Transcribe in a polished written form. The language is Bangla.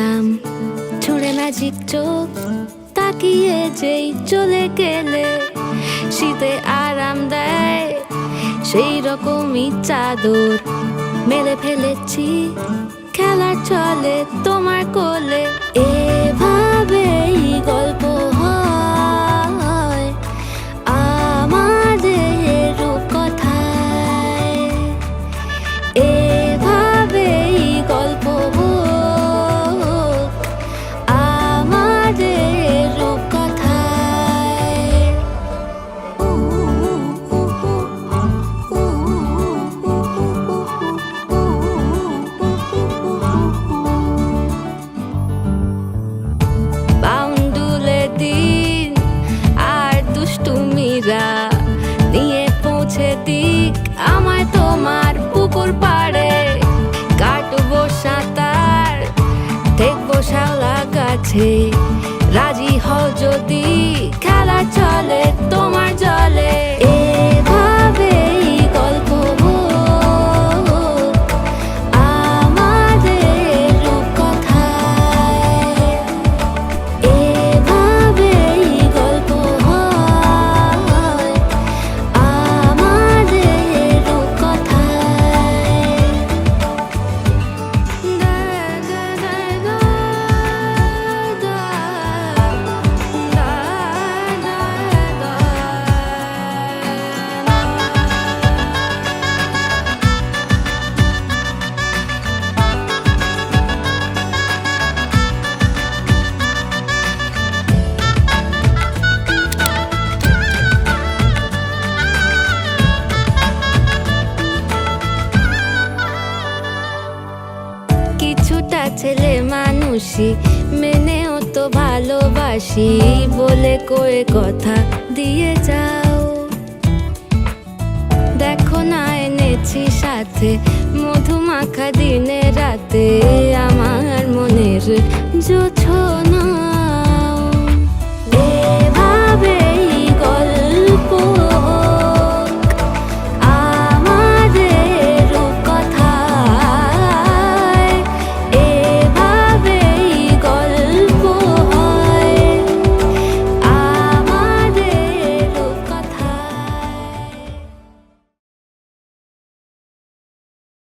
ছিলাম, ছুঁড়ে ম্যাজিক চোখ তাকিয়ে যেই চলে গেলে শীতে আরাম দেয় সেই রকমই চাদর মেলে ফেলেছি খেলার চলে তোমার কোলে। এভাবেই গল্প হয় আমাদের রূপকথায়, এভাবেই গল্প হোক আমাদের রূপকথায়। বাউন্ডুলে দিন আর দুষ্টুমিরা নিয়ে পৌঁছে দিক আমায় তোমার পুকুর পাড়ে। কাটবো সাঁতার, দেখবো শ্যাওলা গাছে, রাজি হও যদি খেলা চলে তোমার জলে। এভাবেই গল্প হোক আমাদের রূপকথায়, এভাবেই গল্প হয় আমাদের রূপকথায়। কিছুটা ছেলে মানুষই মেনেও তো ভালোবাসি বলে কয়ে কথা দিয়ে যাও। দেখো না এনেছি সাথে মধুমাখা দিনে রাতে,